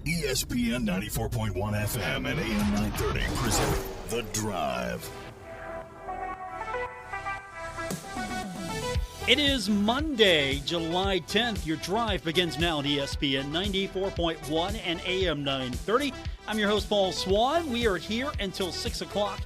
ESPN 94.1 FM and AM 930 present The Drive. It is Monday, July 10th. Your drive begins now at ESPN 94.1 and AM 930. I'm your host, Paul Swann. We are here until 6 o'clock,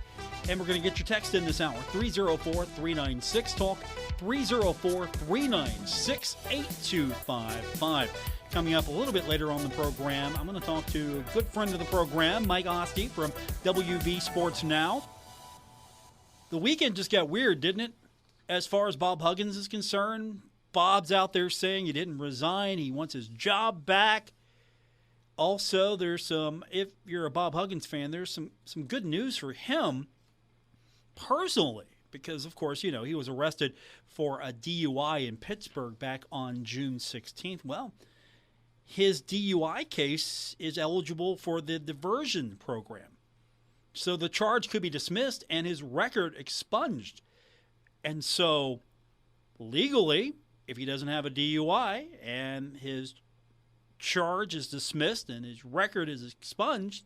and we're going to get your text in this hour. 304-396-TALK, 304-396-8255. Coming up a little bit later on the program, I'm going to talk to a good friend of the program, Mike Asti from WV Sports Now. The weekend just got weird, didn't it? As far as Bob Huggins is concerned, Bob's out there saying he didn't resign. He wants his job back. Also, there's some, if you're a Bob Huggins fan, there's some good news for him personally. Because, of course, you know, he was arrested for a DUI in Pittsburgh back on June 16th. Well, his DUI case is eligible for the diversion program. So the charge could be dismissed and his record expunged. And so, legally, if he doesn't have a DUI and his charge is dismissed and his record is expunged,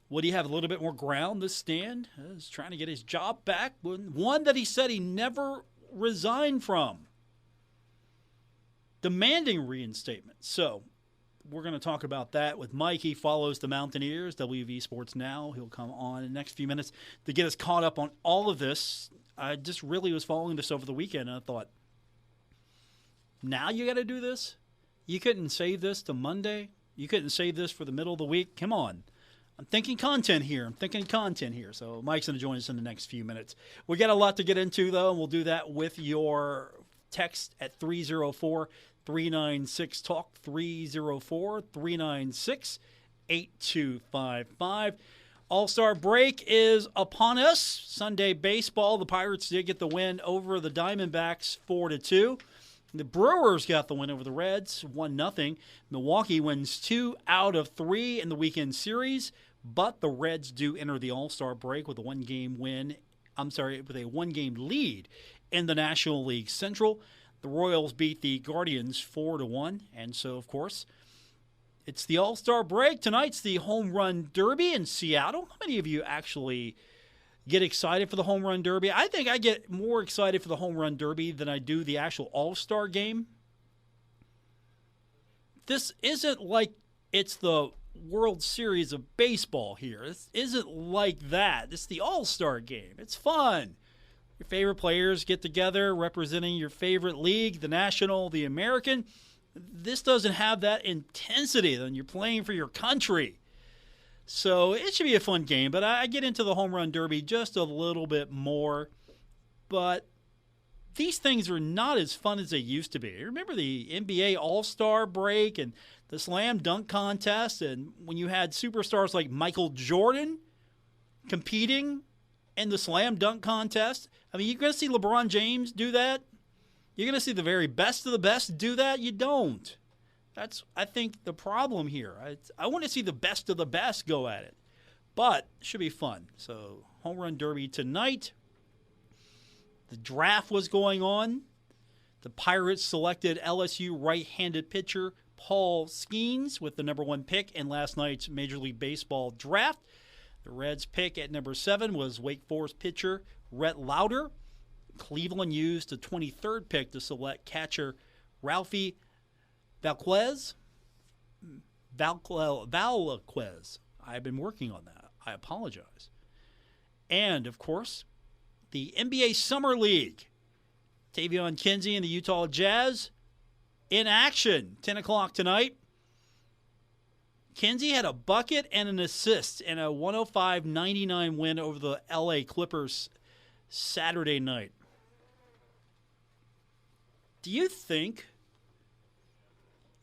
would he have a little bit more ground to stand? He's trying to get his job back, one that he said he never resigned from, demanding reinstatement. So, we're going to talk about that with Mike. He follows the Mountaineers, WV Sports Now. He'll come on in the next few minutes to get us caught up on all of this. I just really was following this over the weekend, and I thought, now you got to do this? You couldn't save this to Monday? You couldn't save this for the middle of the week? Come on. I'm thinking content here. So Mike's going to join us in the next few minutes. We got a lot to get into, though, and we'll do that with your text at 304-396-TALK, 304-396-8255. All-Star break is upon us. Sunday baseball, the Pirates did get the win over the Diamondbacks 4-2. The Brewers got the win over the Reds 1-0. Milwaukee wins 2 out of 3 in the weekend series, but the Reds do enter the All-Star break with a one-game lead in the National League Central. The Royals beat the Guardians 4-1, and so, of course, it's the All-Star break. Tonight's the Home Run Derby in Seattle. How many of you actually get excited for the Home Run Derby? I think I get more excited for the Home Run Derby than I do the actual All-Star game. This isn't like it's the World Series of Baseball here. This isn't like that. It's the All-Star game. It's fun. Your favorite players get together representing your favorite league, the National, the American. This doesn't have that intensity than you're playing for your country. So it should be a fun game, but I get into the Home Run Derby just a little bit more. But these things are not as fun as they used to be. Remember the NBA All-Star break and the Slam Dunk Contest, and when you had superstars like Michael Jordan competing in the Slam Dunk Contest? I mean, you're going to see LeBron James do that? You're going to see the very best of the best do that? You don't. That's, I think, the problem here. I want to see the best of the best go at it. But it should be fun. So, Home Run Derby tonight. The draft was going on. The Pirates selected LSU right-handed pitcher Paul Swann with the number 1 pick in last night's Major League Baseball draft. The Reds' pick at number 7 was Wake Forest pitcher Rhett Lauder. Cleveland used the 23rd pick to select catcher Ralphie Valquez. I've been working on that. I apologize. And, of course, the NBA Summer League. Tavion Kinsey and the Utah Jazz in action. 10 o'clock tonight. Kinsey had a bucket and an assist in a 105-99 win over the LA Clippers Saturday night. Do you think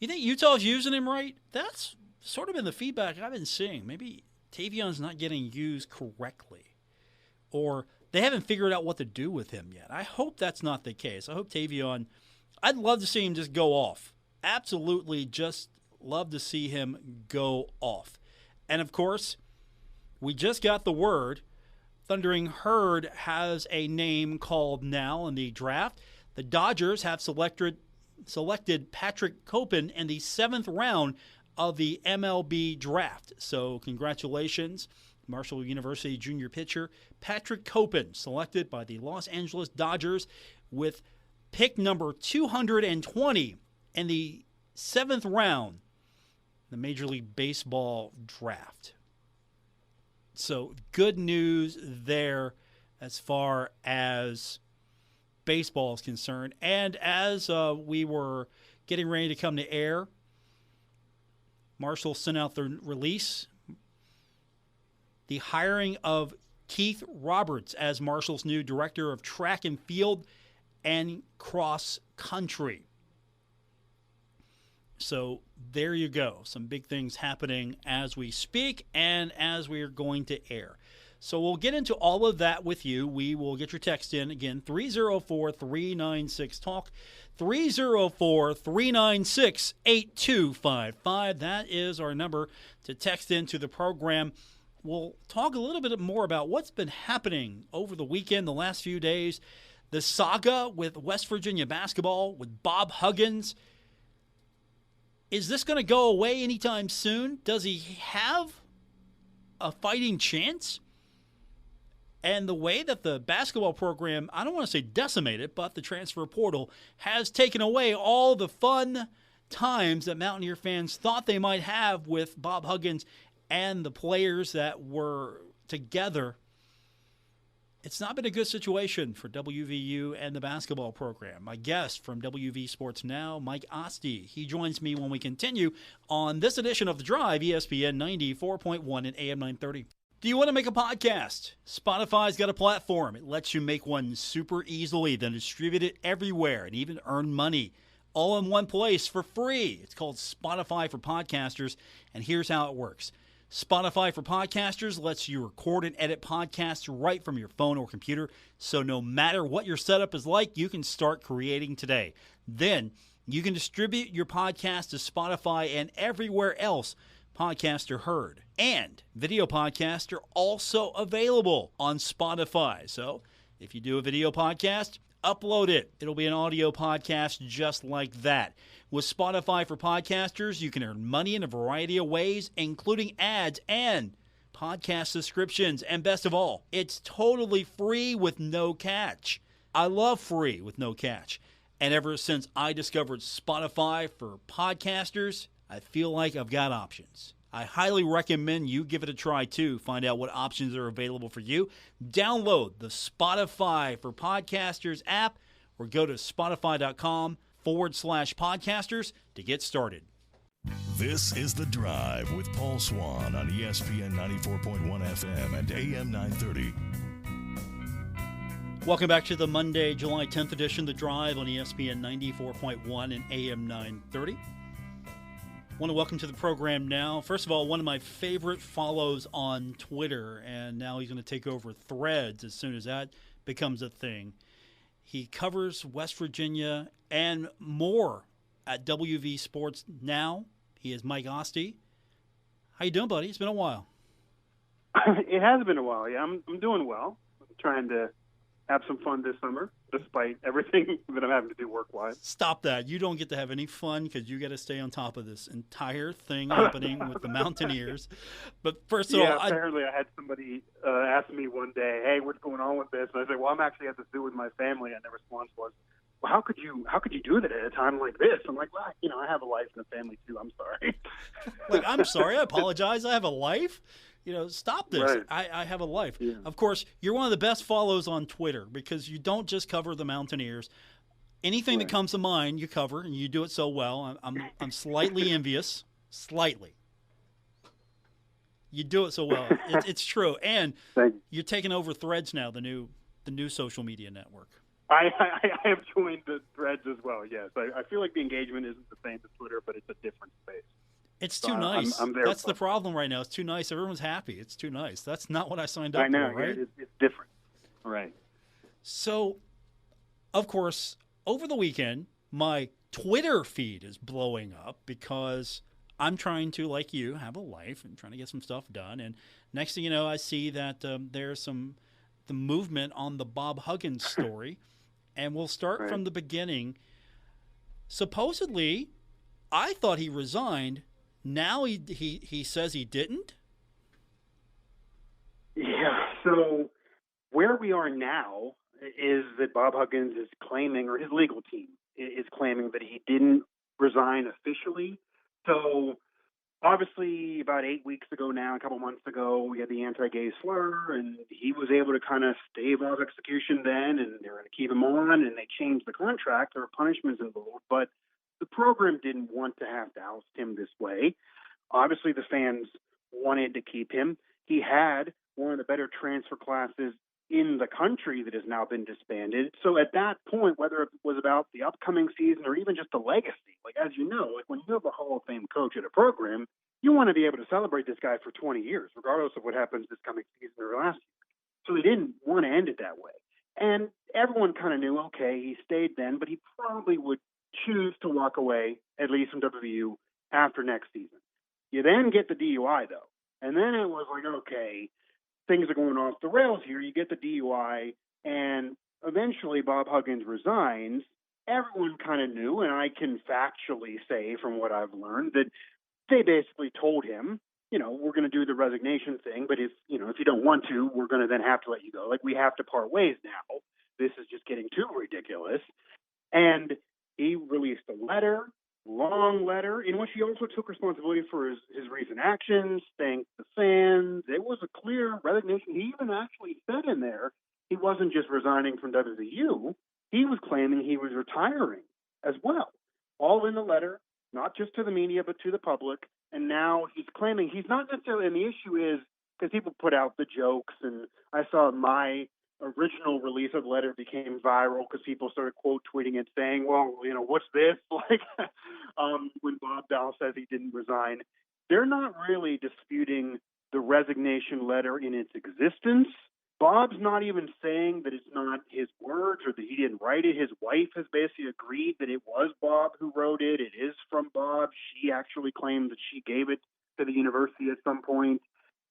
Utah's using him right? That's sort of been the feedback I've been seeing. Maybe Tavion's not getting used correctly, or they haven't figured out what to do with him yet. I hope that's not the case. I hope Tavion, I'd love to see him just go off. Absolutely just love to see him go off. And, of course, we just got the word Thundering Herd has a name called now in the draft. The Dodgers have selected Patrick Copen in the 7th round of the MLB draft. So congratulations, Marshall University junior pitcher Patrick Copen, selected by the Los Angeles Dodgers with pick number 220 in the 7th round, the Major League Baseball draft. So good news there as far as baseball is concerned. And as we were getting ready to come to air, Marshall sent out the release, the hiring of Keith Roberts as Marshall's new director of track and field and cross country. So there you go. Some big things happening as we speak and as we are going to air. So we'll get into all of that with you. We will get your text in again, 304-396-TALK, 304-396-8255. That is our number to text into the program. We'll talk a little bit more about what's been happening over the weekend, the last few days, the saga with West Virginia basketball, with Bob Huggins. Is this going to go away anytime soon? Does he have a fighting chance? And the way that the basketball program, I don't want to say decimated, but the transfer portal has taken away all the fun times that Mountaineer fans thought they might have with Bob Huggins and the players that were together. It's not been a good situation for WVU and the basketball program. My guest from WV Sports Now, Mike Asti. He joins me when we continue on this edition of The Drive, ESPN 94.1 and AM 930. Do you want to make a podcast? Spotify's got a platform. It lets you make one super easily, then distribute it everywhere and even earn money all in one place for free. It's called Spotify for Podcasters, and here's how it works. Spotify for Podcasters lets you record and edit podcasts right from your phone or computer, so no matter what your setup is like, you can start creating today. Then you can distribute your podcast to Spotify and everywhere else podcasts are heard. And video podcasts are also available on Spotify. So if you do a video podcast, upload it. It'll be an audio podcast just like that. With Spotify for Podcasters, you can earn money in a variety of ways, including ads and podcast subscriptions. And best of all, it's totally free with no catch. I love free with no catch. And ever since I discovered Spotify for Podcasters, I feel like I've got options. I highly recommend you give it a try too. Find out what options are available for you. Download the Spotify for Podcasters app or go to spotify.com/podcasters to get started. This is The Drive with Paul Swann on ESPN 94.1 FM and AM 930. Welcome back to the Monday, July 10th edition, The Drive on ESPN 94.1 and AM 930. I want to welcome to the program now, first of all, one of my favorite follows on Twitter, and now he's going to take over Threads as soon as that becomes a thing. He covers West Virginia and more at WV Sports Now. He is Mike Asti. How you doing, buddy? It's been a while. It has been a while. Yeah, I'm doing well. I'm trying to have some fun this summer, despite everything that I'm having to do work-wise. Stop that. You don't get to have any fun because you got to stay on top of this entire thing happening with the Mountaineers. But first of all, apparently I had somebody ask me one day, hey, what's going on with this? And I said, well, I'm actually at the zoo with my family. And their response was, well, how could you do that at a time like this? I'm like, well, I have a life and a family too. I'm sorry. Like, I'm sorry. I apologize. I have a life. Stop this. Right. I have a life. Yeah. Of course, you're one of the best follows on Twitter because you don't just cover the Mountaineers. Anything that comes to mind, you cover, and you do it so well. I'm slightly envious. Slightly. You do it so well. It's true. And you're taking over Threads now, the new social media network. I have joined the Threads as well, yes. I feel like the engagement isn't the same as Twitter, but it's a different space. It's too nice. I'm there. That's the problem right now. It's too nice. Everyone's happy. It's too nice. That's not what I signed up I know, for, right? Yeah, it's different. Right. So, of course, over the weekend, my Twitter feed is blowing up because I'm trying to, like you, have a life and trying to get some stuff done. And next thing you know, I see that there's the movement on the Bob Huggins story. And we'll start from the beginning. Supposedly, I thought he resigned Now he says he didn't? Yeah, so where we are now is that Bob Huggins is claiming, or his legal team is claiming, that he didn't resign officially. So obviously, about 8 weeks ago now, a couple months ago, we had the anti-gay slur, and he was able to kind of stave off execution then, and they're going to keep him on, and they changed the contract. There were punishments involved, but the program didn't want to have to oust him this way. Obviously, the fans wanted to keep him. He had one of the better transfer classes in the country that has now been disbanded. So at that point, whether it was about the upcoming season or even just a legacy, like as you know, like when you have a Hall of Fame coach at a program, you want to be able to celebrate this guy for 20 years, regardless of what happens this coming season or last year. So they didn't want to end it that way. And everyone kind of knew, okay, he stayed then, but he probably would choose to walk away, at least from WVU, after next season. You then get the DUI, though. And then it was like, okay, things are going off the rails here. You get the DUI, and eventually Bob Huggins resigns. Everyone kind of knew, and I can factually say from what I've learned, that they basically told him, we're going to do the resignation thing, but if you don't want to, we're going to then have to let you go. Like, we have to part ways now. This is just getting too ridiculous. And he released a letter, long letter, in which he also took responsibility for his recent actions, thanked the fans. It was a clear resignation. He even actually said in there he wasn't just resigning from WVU. He was claiming he was retiring as well, all in the letter, not just to the media, but to the public. And now he's claiming he's not necessarily, and the issue is, because people put out the jokes, and I saw my original release of the letter became viral because people started quote tweeting it saying, well, what's this? Like, when Bob Dow says he didn't resign, they're not really disputing the resignation letter in its existence. Bob's not even saying that it's not his words or that he didn't write it. His wife has basically agreed that it was Bob who wrote it. It is from Bob. She actually claimed that she gave it to the university at some point.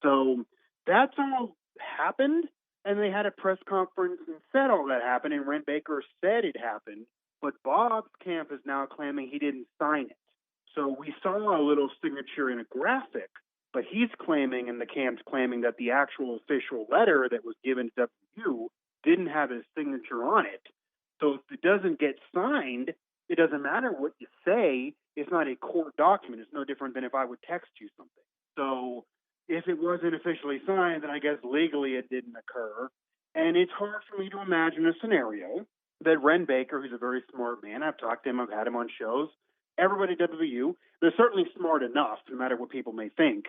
So that's all happened. And they had a press conference and said all that happened, and Ren Baker said it happened. But Bob's camp is now claiming he didn't sign it. So we saw a little signature in a graphic, but he's claiming, and the camp's claiming, that the actual official letter that was given to WU didn't have his signature on it. So if it doesn't get signed, it doesn't matter what you say. It's not a court document. It's no different than if I would text you something. So if it wasn't officially signed, then I guess legally it didn't occur. And it's hard for me to imagine a scenario that Ren Baker, who's a very smart man, I've talked to him, I've had him on shows, everybody at WVU, they're certainly smart enough, no matter what people may think,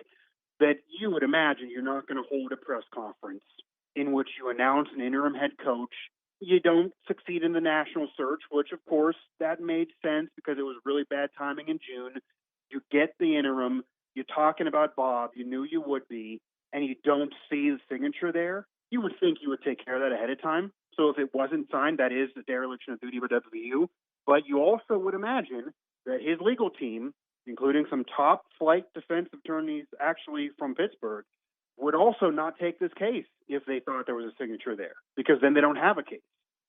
that you would imagine you're not going to hold a press conference in which you announce an interim head coach. You don't succeed in the national search, which, of course, that made sense because it was really bad timing in June. You get the interim. You're talking about Bob. You knew you would be, and you don't see the signature there. You would think you would take care of that ahead of time. So if it wasn't signed, that is the dereliction of duty by WVU. But you also would imagine that his legal team, including some top flight defense attorneys actually from Pittsburgh, would also not take this case if they thought there was a signature there, because then they don't have a case.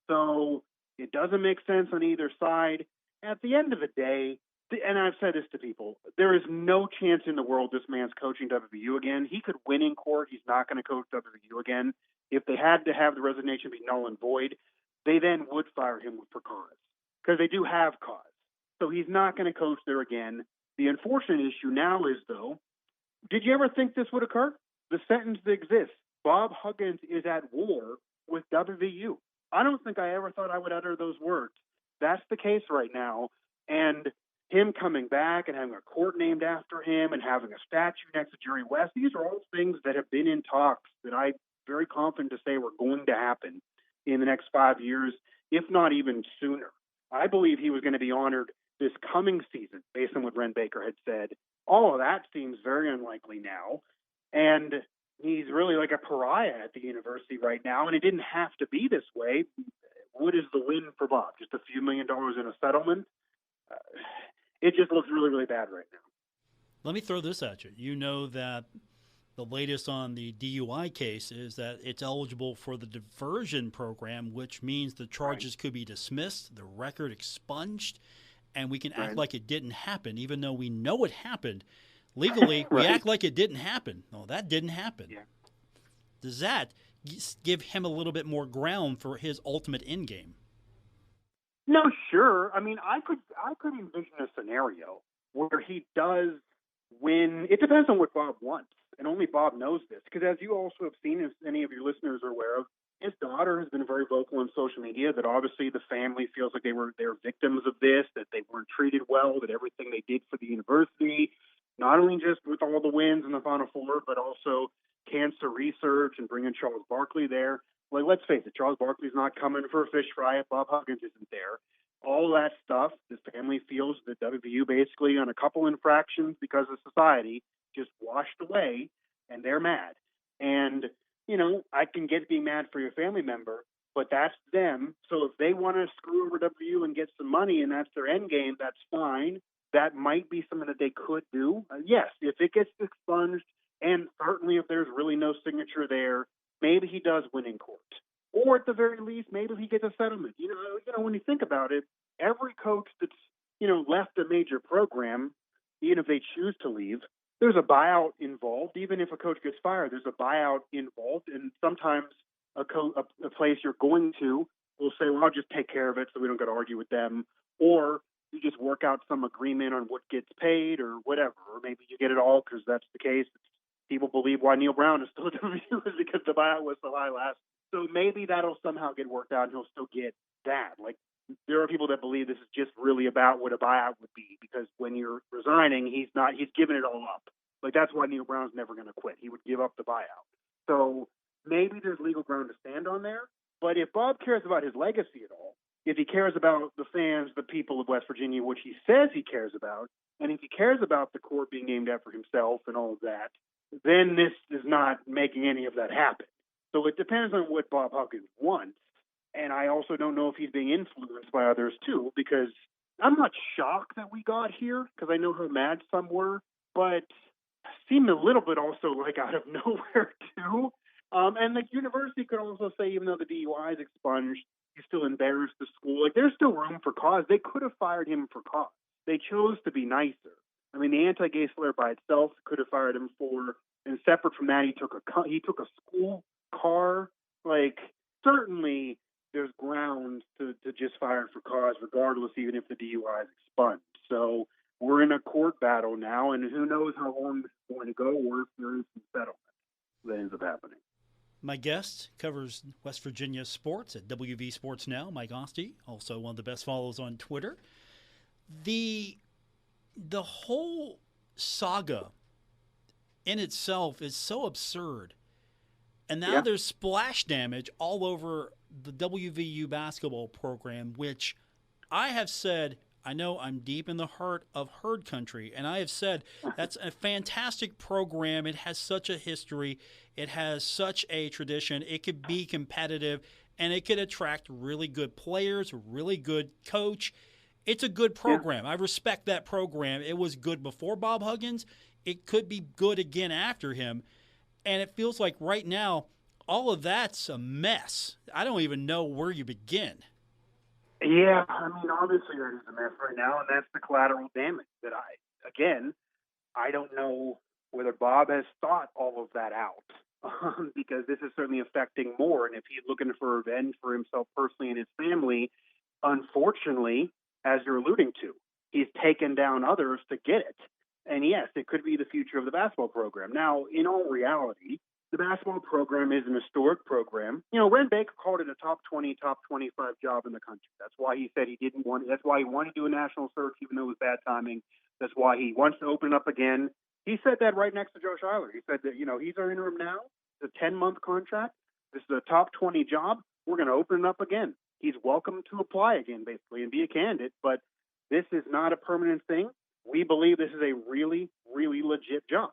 So it doesn't make sense on either side. At the end of the day, and I've said this to people, there is no chance in the world this man's coaching WVU again. He could win in court. He's not going to coach WVU again. If they had to have the resignation be null and void, they then would fire him for cause, because they do have cause. So he's not going to coach there again. The unfortunate issue now is, though, did you ever think this would occur? The sentence that exists, Bob Huggins is at war with WVU. I don't think I ever thought I would utter those words. That's the case right now. And him coming back and having a court named after him and having a statue next to Jerry West, these are all things that have been in talks that I'm very confident to say were going to happen in the next 5 years, if not even sooner. I believe he was going to be honored this coming season, based on what Ren Baker had said. All of that seems very unlikely now. And he's really like a pariah at the university right now, and it didn't have to be this way. What is the win for Bob? Just a few $1 million in a settlement? It just looks really, really bad right now. Let me throw this at you. You know that the latest on the DUI case is that it's eligible for the diversion program, which means the charges could be dismissed, the record expunged, and we can act like it didn't happen, even though we know it happened. Legally, we Right. act like it didn't happen. No, that didn't happen. Yeah. Does that give him a little bit more ground for his ultimate end game? No, sure. I mean, I could envision a scenario where he does win. It depends on what Bob wants, and only Bob knows this. Because as you also have seen, as any of your listeners are aware of, his daughter has been very vocal on social media that obviously the family feels like they're victims of this, that they weren't treated well, that everything they did for the university, not only just with all the wins in the Final Four, but also cancer research and bringing Charles Barkley there. Like, let's face it, Charles Barkley's not coming for a fish fry if Bob Huggins isn't there. All that stuff, the family feels that WVU basically on a couple infractions because of society just washed away, and they're mad. And, I can get being mad for your family member, but that's them. So if they want to screw over WVU and get some money and that's their end game, that's fine. That might be something that they could do. Yes, if it gets expunged, and certainly if there's really no signature there, maybe he does win in court. Or at the very least, maybe he gets a settlement. When you think about it, every coach that's, left a major program, even if they choose to leave, there's a buyout involved. Even if a coach gets fired, there's a buyout involved. And sometimes a place you're going to will say, well, I'll just take care of it so we don't got to argue with them. Or you just work out some agreement on what gets paid or whatever. Or maybe you get it all because that's the case. People believe why Neil Brown is still at WVU is because the buyout was so high last. So maybe that'll somehow get worked out and he'll still get that. Like, there are people that believe this is just really about what a buyout would be, because when you're resigning, he's giving it all up. Like, that's why Neil Brown's never going to quit. He would give up the buyout. So maybe there's legal ground to stand on there. But if Bob cares about his legacy at all, if he cares about the fans, the people of West Virginia, which he says he cares about, and if he cares about the court being named after himself and all of that, then this is not making any of that happen. So it depends on what Bob Huggins wants. And I also don't know if he's being influenced by others too, because I'm not shocked that we got here, because I know how mad some were, but seemed a little bit also like out of nowhere too. And the university could also say, even though the DUI is expunged, he still embarrassed the school. Like, there's still room for cause. They could have fired him for cause. They chose to be nicer. I mean, the anti-gay slur by itself could have fired him for, and separate from that, he took a school car. Like, certainly there's grounds to just fire him for cause, regardless, even if the DUI is expunged. So we're in a court battle now, and who knows how long this is going to go, or if there is some settlement that ends up happening. My guest covers West Virginia sports at WV Sports Now, Mike Asti, also one of the best follows on Twitter. The whole saga in itself is so absurd. And now there's splash damage all over the WVU basketball program, which I have said, I know I'm deep in the heart of herd country, and I have said that's a fantastic program. It has such a history. It has such a tradition. It could be competitive, and it could attract really good players, really good coach. It's a good program. I respect that program. It was good before Bob Huggins. It could be good again after him. And it feels like right now, all of that's a mess. I don't even know where you begin. Yeah, I mean, obviously that is a mess right now, and that's the collateral damage that I don't know whether Bob has thought all of that out, because this is certainly affecting more. And if he's looking for revenge for himself personally and his family, unfortunately, as you're alluding to, he's taken down others to get it. And yes, it could be the future of the basketball program. Now, in all reality, the basketball program is an historic program. Red Baker called it a top 20, top 25 job in the country. That's why he said that's why he wanted to do a national search, even though it was bad timing. That's why he wants to open it up again. He said that right next to Josh Eiler. He said that, he's our interim now. It's a 10-month contract. This is a top 20 job. We're going to open it up again. He's welcome to apply again, basically, and be a candidate. But this is not a permanent thing. We believe this is a really, really legit job.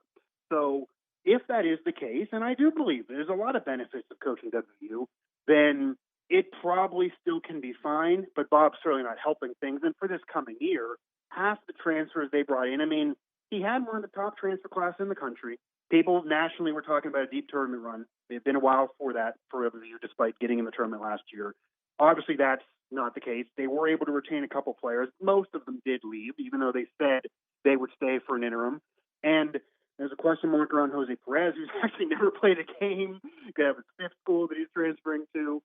So if that is the case, and I do believe there's a lot of benefits of coaching WVU, then it probably still can be fine, but Bob's certainly not helping things. And for this coming year, half the transfers they brought in, I mean, he had one of the top transfer classes in the country. People nationally were talking about a deep tournament run. It's been a while for that for WVU, despite getting in the tournament last year. Obviously, that's not the case. They were able to retain a couple players. Most of them did leave, even though they said they would stay for an interim. And question mark around Jose Perez, who's actually never played a game. You could have his fifth school that he's transferring to.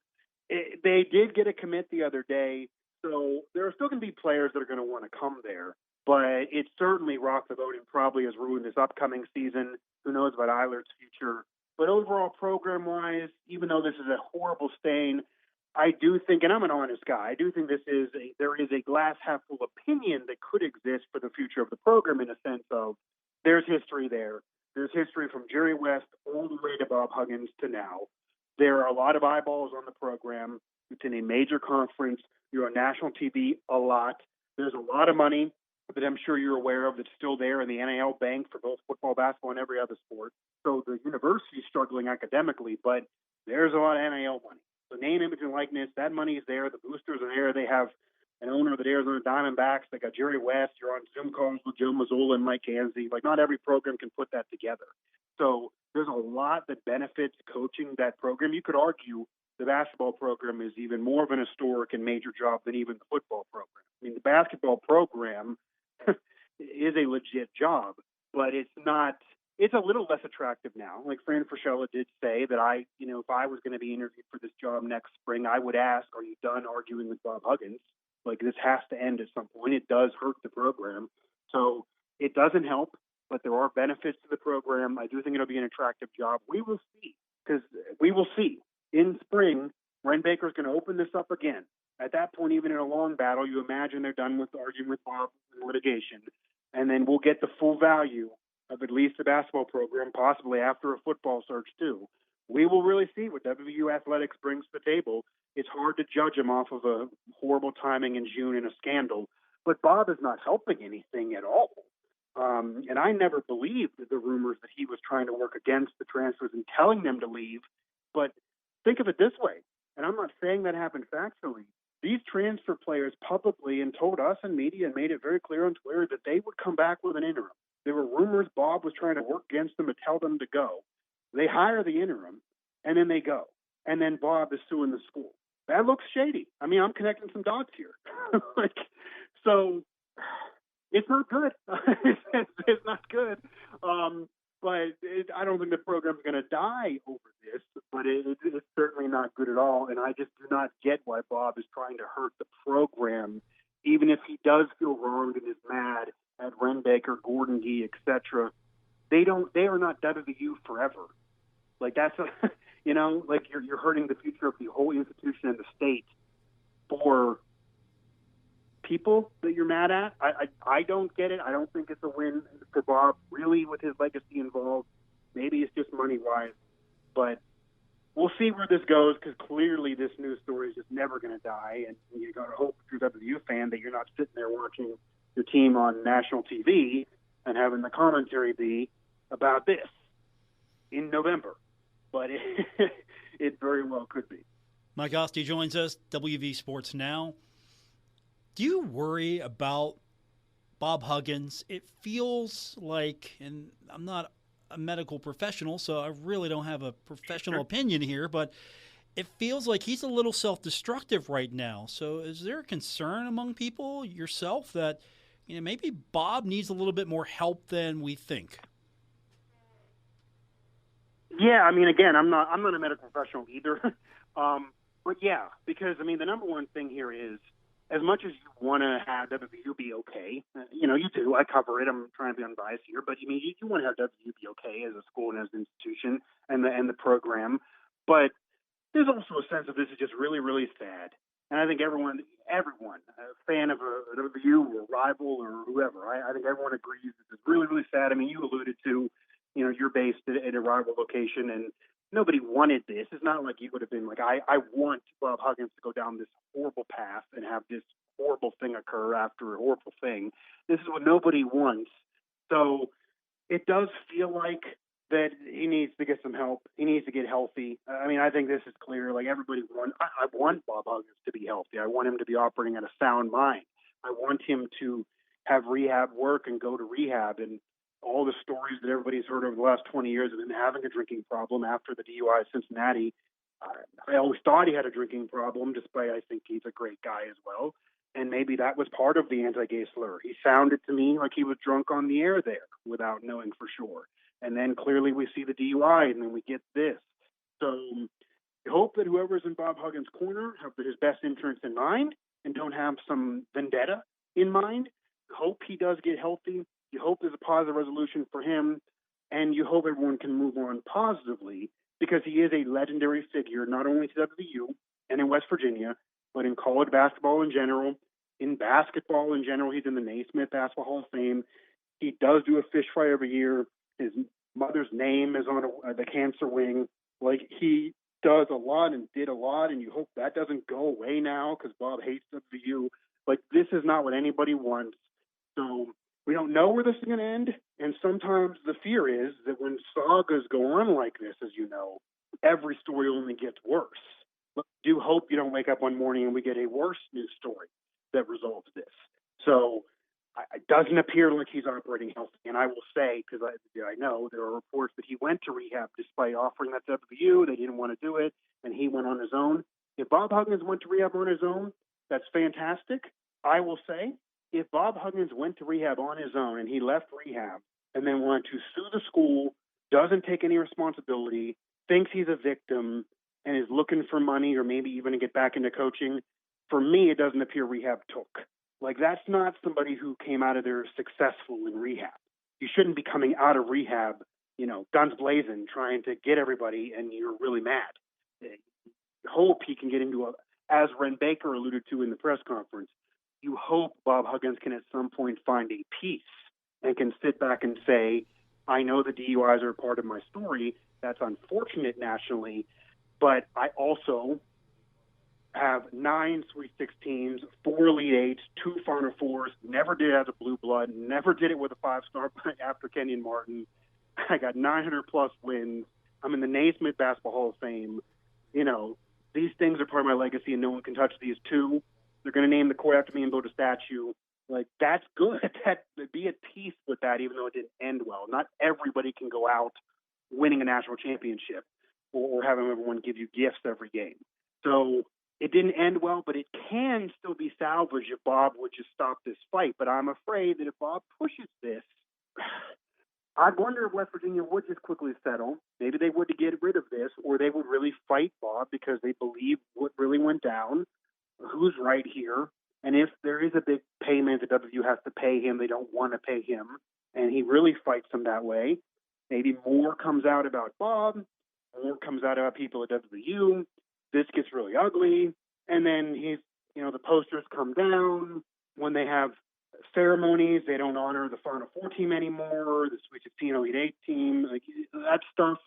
They did get a commit the other day, so there are still going to be players that are going to want to come there. But it certainly rocked the boat and probably has ruined this upcoming season. Who knows about Eilert's future? But overall, program-wise, even though this is a horrible stain, I do think, and I'm an honest guy, I do think there is a glass half full opinion that could exist for the future of the program in a sense of there's history there. There's history from Jerry West all the way to Bob Huggins to now. There are a lot of eyeballs on the program. It's in a major conference. You're on national TV a lot. There's a lot of money that I'm sure you're aware of that's still there in the NIL bank for both football, basketball, and every other sport. So the university's struggling academically, but there's a lot of NIL money. So name, image, and likeness, that money is there. The boosters are there. They have an owner of the Arizona Diamondbacks. They got Jerry West. You're on Zoom calls with Joe Mazzola and Mike Gansey. Like, not every program can put that together. So there's a lot that benefits coaching that program. You could argue the basketball program is even more of an historic and major job than even the football program. I mean, the basketball program is a legit job, but it's not. It's a little less attractive now. Like Fran Fraschilla did say that if I was going to be interviewed for this job next spring, I would ask, are you done arguing with Bob Huggins? Like, this has to end at some point. It does hurt the program. So it doesn't help, but there are benefits to the program. I do think it'll be an attractive job. We will see, because we will see. In spring, Ren Baker's going to open this up again. At that point, even in a long battle, you imagine they're done with arguing with Bob in litigation, and then we'll get the full value of at least the basketball program, possibly after a football search too. We will really see what WVU athletics brings to the table. It's hard to judge him off of a horrible timing in June and a scandal, but Bob is not helping anything at all. And I never believed the rumors that he was trying to work against the transfers and telling them to leave. But think of it this way, and I'm not saying that happened factually. These transfer players publicly and told us in media and made it very clear on Twitter that they would come back with an interim. There were rumors Bob was trying to work against them to tell them to go. They hire the interim, and then they go. And then Bob is suing the school. That looks shady. I mean, I'm connecting some dots here. So it's not good. It's not good. But I don't think the program's going to die over this, but it's certainly not good at all. And I just do not get why Bob is trying to hurt the program, even if he does feel wronged and is mad at Ren Baker, Gordon Gee, etc. They are not WVU forever. Like, that's like you're hurting the future of the whole institution and the state for people that you're mad at. I don't get it. I don't think it's a win for Bob, really, with his legacy involved. Maybe it's just money-wise. But we'll see where this goes, because clearly this news story is just never going to die. And you got to hope, if you're a WVU fan, that you're not sitting there watching your team on national TV and having the commentary be about this in November. But it very well could be. Mike Asti joins us, WV Sports Now. Do you worry about Bob Huggins? It feels like, and I'm not a medical professional, so I really don't have a professional opinion here, but it feels like he's a little self-destructive right now. So is there a concern among people, yourself, that maybe Bob needs a little bit more help than we think? Yeah, I mean, again, I'm not a medical professional either. But yeah, because, I mean, the number one thing here is, as much as you want to have WVU be okay, you do. I cover it. I'm trying to be unbiased here, but I mean, you want to have WVU be okay as a school and as an institution and the program. But there's also a sense of this is just really, really sad. And I think everyone, a fan of a WVU or rival or whoever, I think everyone agrees this is really, really sad. I mean, you alluded to, you're based at a rival location, and nobody wanted this. It's not like you would have been like, I want Bob Huggins to go down this horrible path and have this horrible thing occur after a horrible thing. This is what nobody wants. So it does feel like that he needs to get some help. He needs to get healthy. I mean, I think this is clear. Like, everybody I want Bob Huggins to be healthy. I want him to be operating at a sound mind. I want him to have rehab work and go to rehab. And all the stories that everybody's heard over the last 20 years of him having a drinking problem after the DUI at Cincinnati. I always thought he had a drinking problem, despite I think he's a great guy as well. And maybe that was part of the anti-gay slur. He sounded to me like he was drunk on the air there without knowing for sure. And then clearly we see the DUI, and then we get this. So I hope that whoever's in Bob Huggins' corner have his best interests in mind and don't have some vendetta in mind. Hope he does get healthy. You hope there's a positive resolution for him, and you hope everyone can move on positively, because he is a legendary figure, not only to WVU and in West Virginia, but in college basketball in general, in basketball in general. He's in the Naismith Basketball Hall of Fame. He does do a fish fry every year. His mother's name is on the cancer wing. Like, he does a lot and did a lot, and you hope that doesn't go away now because Bob hates WVU. Like, this is not what anybody wants. So we don't know where this is going to end, and sometimes the fear is that when sagas go on like this, as you know, every story only gets worse. But I do hope you don't wake up one morning and we get a worse news story that resolves this. So it doesn't appear like he's operating healthy. And I will say, because I know there are reports that he went to rehab despite offering that to WVU. They didn't want to do it, and he went on his own. If Bob Huggins went to rehab on his own, that's fantastic. I will say, if Bob Huggins went to rehab on his own and he left rehab and then wanted to sue the school, doesn't take any responsibility, thinks he's a victim, and is looking for money or maybe even to get back into coaching, for me, it doesn't appear rehab took. Like, that's not somebody who came out of there successful in rehab. You shouldn't be coming out of rehab, guns blazing, trying to get everybody, and you're really mad. Hope he can get into as Ren Baker alluded to in the press conference, you hope Bob Huggins can at some point find a peace and can sit back and say, I know the DUIs are a part of my story. That's unfortunate nationally, but I also have 9 Sweet 16s, 4 Elite Eights, 2 Final Fours, never did it as a blue blood, never did it with a 5-star after Kenyon Martin. I got 900-plus wins. I'm in the Naismith Basketball Hall of Fame. These things are part of my legacy, and no one can touch these too. They're going to name the court after me and build a statue. Like, that's good. Be at peace with that, even though it didn't end well. Not everybody can go out winning a national championship or having everyone give you gifts every game. So it didn't end well, but it can still be salvaged if Bob would just stop this fight. But I'm afraid that if Bob pushes this, I wonder if West Virginia would just quickly settle. Maybe they would to get rid of this, or they would really fight Bob because they believe what really went down, who's right here. And if there is a big payment that WVU has to pay him, they don't want to pay him, and he really fights them that way. Maybe more comes out about Bob, more comes out about people at WVU. This gets really ugly, and then the posters come down. When they have ceremonies, they don't honor the Final Four team anymore, the Sweet 16 Elite 8 team. Like, that stuff,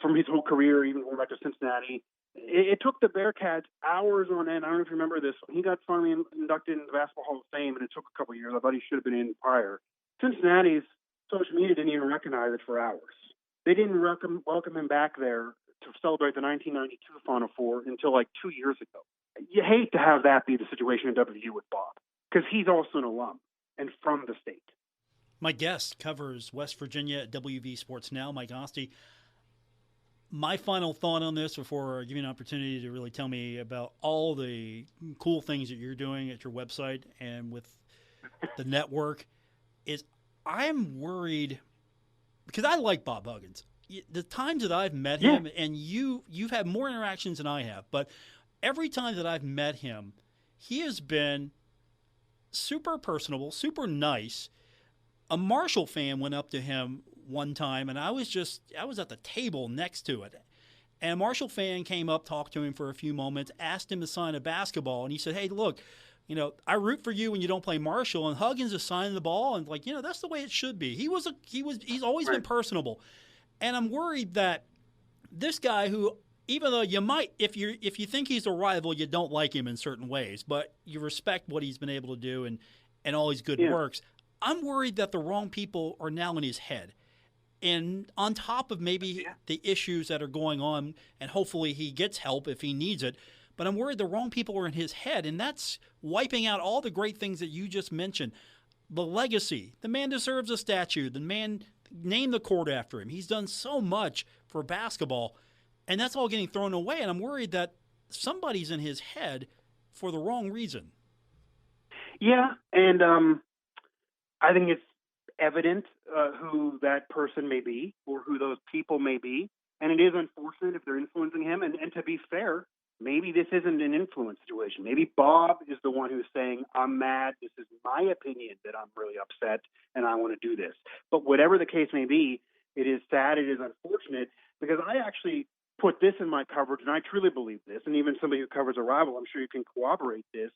from his whole career, even going back to Cincinnati, it took the Bearcats hours on end. I don't know if you remember this. He got finally inducted into the Basketball Hall of Fame, and it took a couple of years. I thought he should have been in prior. Cincinnati's social media didn't even recognize it for hours. They didn't welcome him back there to celebrate the 1992 Final Four until 2 years ago. You hate to have that be the situation in WVU with Bob, because he's also an alum and from the state. My guest covers West Virginia at WV Sports Now, Mike Asti. My final thought on this before I give you an opportunity to really tell me about all the cool things that you're doing at your website and with the network is I'm worried because I like Bob Huggins. The times that I've met him, and you've had more interactions than I have, but every time that I've met him, he has been super personable, super nice. A Marshall fan went up to him one time, and I was at the table next to it. And a Marshall fan came up, talked to him for a few moments, asked him to sign a basketball, and he said, hey, look, I root for you when you don't play Marshall, and Huggins is signing the ball, and that's the way it should be. He's always been personable. And I'm worried that this guy who, even though you might, if you think he's a rival, you don't like him in certain ways, but you respect what he's been able to do and all his good works. I'm worried that the wrong people are now in his head. And on top of maybe the issues that are going on, and hopefully he gets help if he needs it, but I'm worried the wrong people are in his head, and that's wiping out all the great things that you just mentioned. The legacy. The man deserves a statue. The man, name the court after him. He's done so much for basketball, and that's all getting thrown away, and I'm worried that somebody's in his head for the wrong reason. Yeah, and I think it's evident who that person may be or who those people may be. And it is unfortunate if they're influencing him. And to be fair, maybe this isn't an influence situation. Maybe Bob is the one who's saying, I'm mad. This is my opinion that I'm really upset and I want to do this. But whatever the case may be, it is sad. It is unfortunate because I actually put this in my coverage, and I truly believe this. And even somebody who covers a rival, I'm sure you can corroborate this.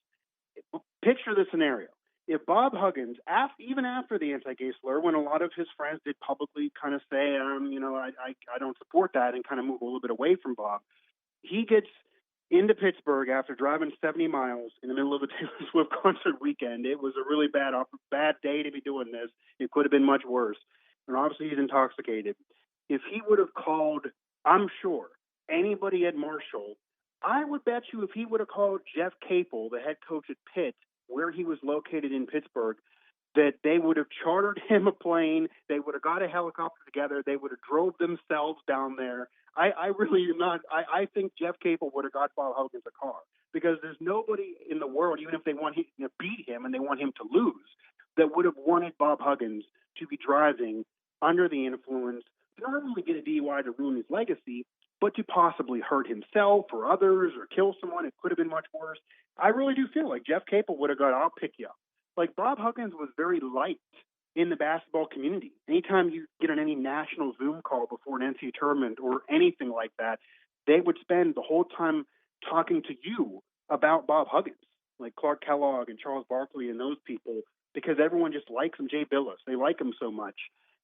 Picture the scenario. If Bob Huggins, even after the anti-gay slur, when a lot of his friends did publicly kind of say, I don't support that and kind of move a little bit away from Bob, he gets into Pittsburgh after driving 70 miles in the middle of a Taylor Swift concert weekend. It was a really bad day to be doing this. It could have been much worse. And obviously he's intoxicated. If he would have called, I'm sure, anybody at Marshall, I would bet you if he would have called Jeff Capel, the head coach at Pitt, where he was located in Pittsburgh, that they would have chartered him a plane. They would have got a helicopter together. They would have drove themselves down there. I really am not. I think Jeff Capel would have got Bob Huggins a car because there's nobody in the world, even if they want him to beat him and they want him to lose, that would have wanted Bob Huggins to be driving under the influence to not only get a DUI to ruin his legacy, but to possibly hurt himself or others or kill someone. It could have been much worse. I really do feel like Jeff Capel would have got, I'll pick you up. Like Bob Huggins was very liked in the basketball community. Anytime you get on any national Zoom call before an NCAA tournament or anything like that, they would spend the whole time talking to you about Bob Huggins, like Clark Kellogg and Charles Barkley and those people, because everyone just likes him. Jay Billis, they like him so much.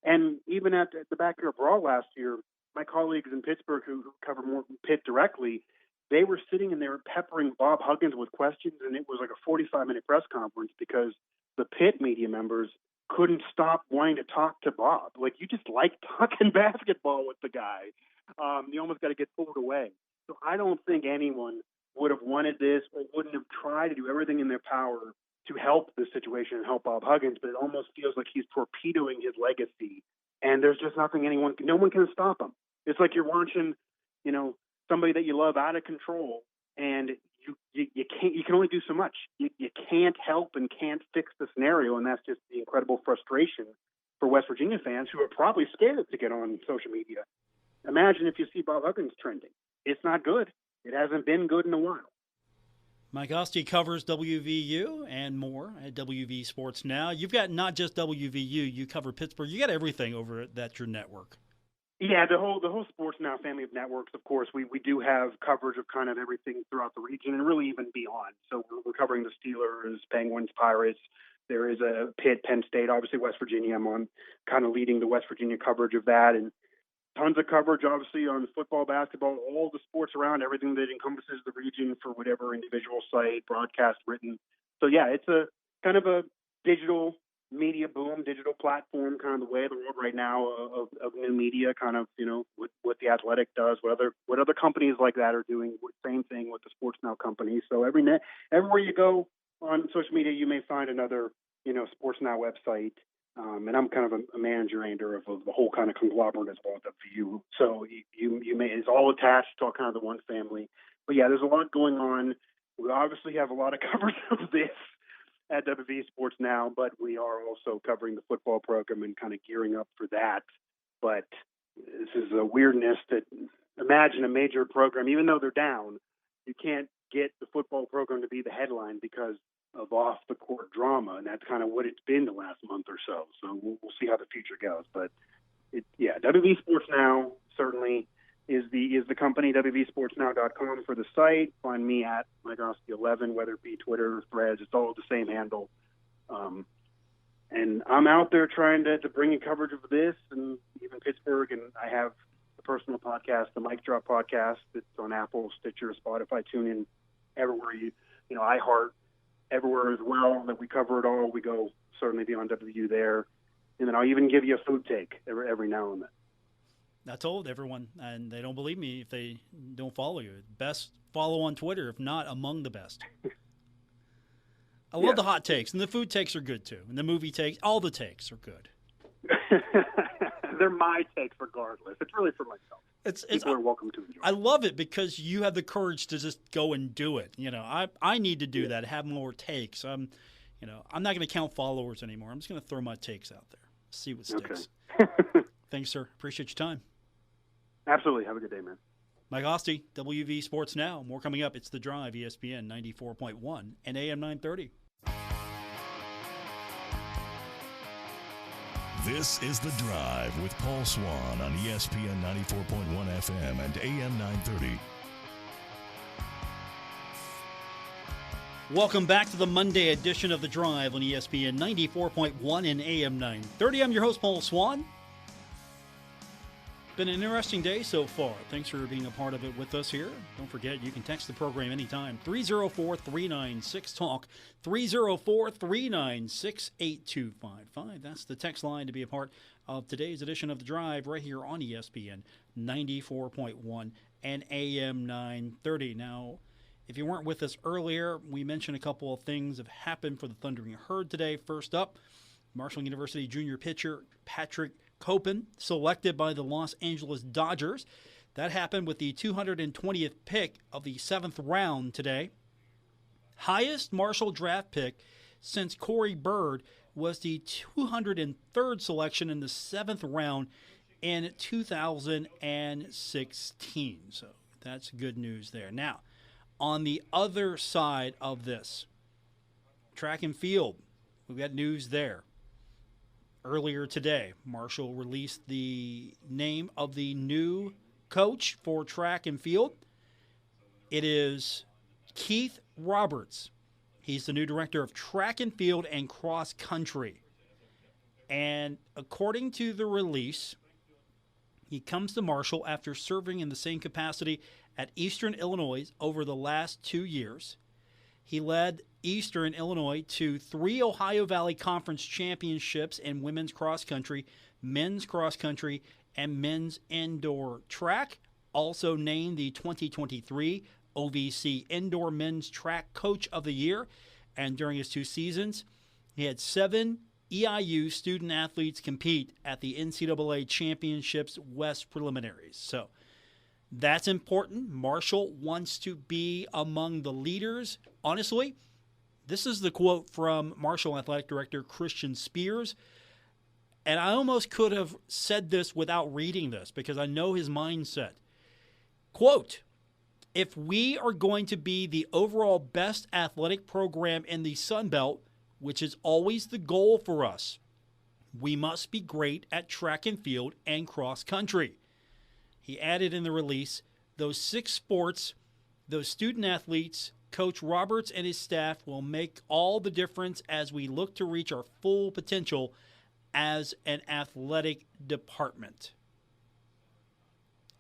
And even at the Backyard Brawl last year, my colleagues in Pittsburgh who cover more Pitt directly, they were sitting and they were peppering Bob Huggins with questions, and it was like a 45-minute press conference because the Pitt media members couldn't stop wanting to talk to Bob. Like, you just like talking basketball with the guy. You almost got to get pulled away. So I don't think anyone would have wanted this or wouldn't have tried to do everything in their power to help this situation and help Bob Huggins, but it almost feels like he's torpedoing his legacy, and there's just no one can stop him. It's like you're watching, somebody that you love out of control, and you can only do so much. You can't help and can't fix the scenario, and that's just the incredible frustration for West Virginia fans who are probably scared to get on social media. Imagine if you see Bob Huggins trending. It's not good. It hasn't been good in a while. Mike Asti covers WVU and more at WV Sports Now. You've got not just WVU, you cover Pittsburgh. You got everything over at your network. Yeah, the whole Sports Now family of networks, of course, we do have coverage of kind of everything throughout the region and really even beyond. So we're covering the Steelers, Penguins, Pirates. There is a Pitt, Penn State, obviously West Virginia. I'm on kind of leading the West Virginia coverage of that, and tons of coverage, obviously, on football, basketball, all the sports around, everything that encompasses the region for whatever individual site, broadcast, written. So, yeah, it's a kind of a digital media boom, digital platform, kind of the way of the world right now of new media, kind of, what The Athletic does, what other companies like that are doing, same thing with the Sports Now company. So everywhere you go on social media, you may find another, Sports Now website. And I'm kind of a manager of the whole kind of conglomerate as well at WVU. So it's all attached to all kind of the one family. But yeah, there's a lot going on. We obviously have a lot of coverage of this at WV Sports Now, but we are also covering the football program and kind of gearing up for that. But this is a weirdness that imagine a major program, even though they're down, you can't get the football program to be the headline because of off-the-court drama, and that's kind of what it's been the last month or so. So we'll see how the future goes. But, WV Sports Now certainly is the company, WVSportsNow.com for the site. Find me at MikeOski11, whether it be Twitter or Threads. It's all the same handle. And I'm out there trying to bring in coverage of this and even Pittsburgh, and I have a personal podcast, the Mike Drop Podcast. It's on Apple, Stitcher, Spotify, TuneIn, everywhere iHeart, everywhere as well, that we cover it all. We go certainly beyond WU there. And then I'll even give you a food take every now and then. I told everyone, and they don't believe me if they don't follow you. Best follow on Twitter, if not among the best. I love the hot takes, and the food takes are good too. And the movie takes, all the takes are good. they're my takes regardless. It's really for myself. People are welcome to enjoy. I love it because you have the courage to just go and do it. I need to do that, have more takes. I'm not going to count followers anymore. I'm just going to throw my takes out there, see what sticks. Okay. Thanks, sir. Appreciate your time. Absolutely. Have a good day, man. Mike Asti, WV Sports Now. More coming up. It's The Drive, ESPN 94.1 and AM 930. This is The Drive with Paul Swann on ESPN 94.1 FM and AM 930. Welcome back to the Monday edition of The Drive on ESPN 94.1 and AM 930. I'm your host, Paul Swann. Been an interesting day so far. Thanks for being a part of it with us here. Don't forget, you can text the program anytime. 304-396-TALK, 304-396-8255. That's the text line to be a part of today's edition of The Drive right here on ESPN 94.1 and AM 930. Now, if you weren't with us earlier, we mentioned a couple of things have happened for the Thundering Herd today. First up, Marshall University junior pitcher Patrick Copen, selected by the Los Angeles Dodgers. That happened with the 220th pick of the 7th round today. Highest Marshall draft pick since Corey Bird was the 203rd selection in the 7th round in 2016. So that's good news there. Now, on the other side of this, track and field, we've got news there. Earlier today, Marshall released the name of the new coach for track and field. It is Keith Roberts. He's the new director of track and field and cross country. And according to the release, he comes to Marshall after serving in the same capacity at Eastern Illinois over the last 2 years. He led Eastern Illinois to 3 Ohio Valley Conference championships in women's cross country, men's cross country, and men's indoor track. Also named the 2023 OVC Indoor Men's Track Coach of the Year. And during his 2 seasons, he had 7 EIU student athletes compete at the NCAA Championships West preliminaries. So that's important. Marshall wants to be among the leaders. Honestly, this is the quote from Marshall Athletic Director Christian Spears. And I almost could have said this without reading this because I know his mindset. Quote, if we are going to be the overall best athletic program in the Sun Belt, which is always the goal for us, we must be great at track and field and cross country. He added in the release, those 6 sports, those student athletes, Coach Roberts and his staff will make all the difference as we look to reach our full potential as an athletic department.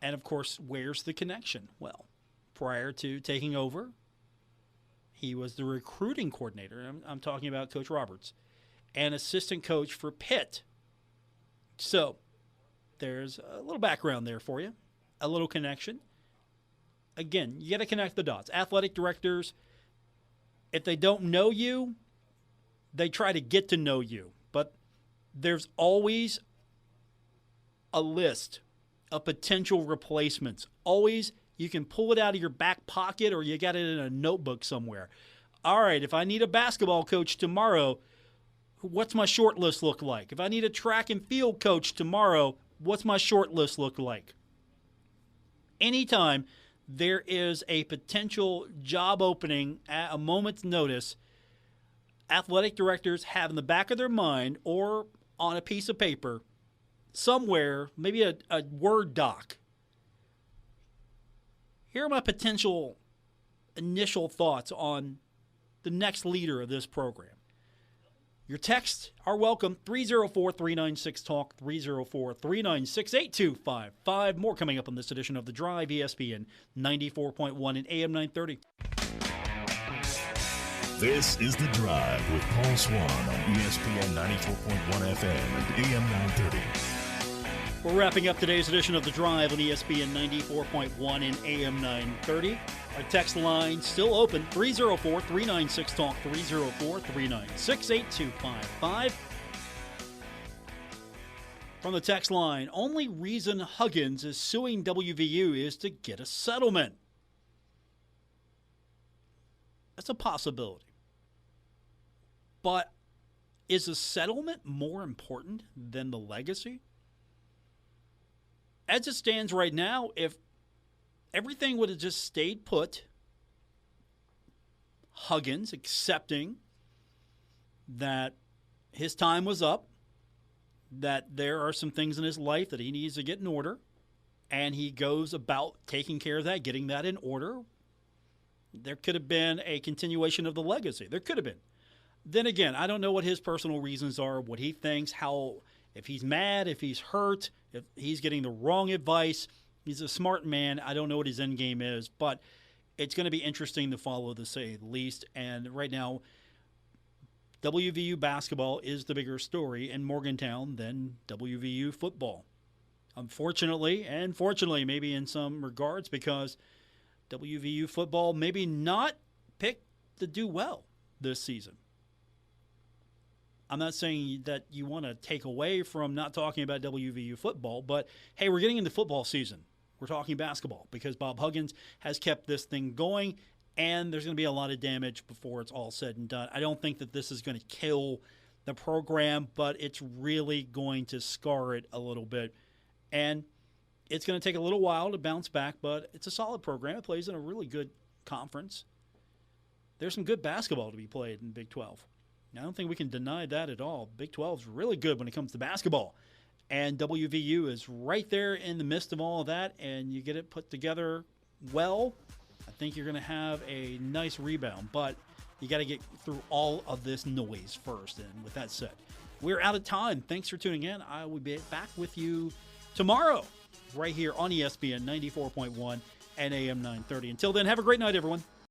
And of course, where's the connection? Well, prior to taking over, he was the recruiting coordinator. I'm talking about Coach Roberts, and assistant coach for Pitt. So there's a little background there for you, a little connection. Again, you got to connect the dots. Athletic directors, if they don't know you, they try to get to know you. But there's always a list of potential replacements. Always, you can pull it out of your back pocket or you got it in a notebook somewhere. All right, if I need a basketball coach tomorrow, what's my short list look like? If I need a track and field coach tomorrow, what's my short list look like? Anytime there is a potential job opening at a moment's notice, athletic directors have in the back of their mind or on a piece of paper somewhere, maybe a Word doc, here are my potential initial thoughts on the next leader of this program. Your texts are welcome, 304-396-TALK, 304-396-8255. More coming up on this edition of The Drive, ESPN 94.1 and AM 930. This is The Drive with Paul Swann on ESPN 94.1 FM and AM 930. We're wrapping up today's edition of The Drive on ESPN 94.1 and AM 930. Our text line still open, 304-396-TALK, 304-396-8255. From the text line, only reason Huggins is suing WVU is to get a settlement. That's a possibility. But is a settlement more important than the legacy? As it stands right now, if everything would have just stayed put, Huggins accepting that his time was up, that there are some things in his life that he needs to get in order, and he goes about taking care of that, getting that in order, there could have been a continuation of the legacy. There could have been. Then again, I don't know what his personal reasons are, what he thinks, how, if he's mad, if he's hurt, if he's getting the wrong advice. He's a smart man. I don't know what his end game is, but it's going to be interesting to follow, to say the least. And right now, WVU basketball is the bigger story in Morgantown than WVU football. Unfortunately, and fortunately, maybe in some regards, because WVU football maybe not picked to do well this season. I'm not saying that you want to take away from not talking about WVU football, but hey, we're getting into football season. We're talking basketball because Bob Huggins has kept this thing going, and there's going to be a lot of damage before it's all said and done. I don't think that this is going to kill the program, but it's really going to scar it a little bit. And it's going to take a little while to bounce back, but it's a solid program. It plays in a really good conference. There's some good basketball to be played in Big 12. I don't think we can deny that at all. Big 12 is really good when it comes to basketball. And WVU is right there in the midst of all of that, and you get it put together well, I think you're going to have a nice rebound. But you got to get through all of this noise first. And with that said, we're out of time. Thanks for tuning in. I will be back with you tomorrow right here on ESPN 94.1 and AM 930. Until then, have a great night, everyone.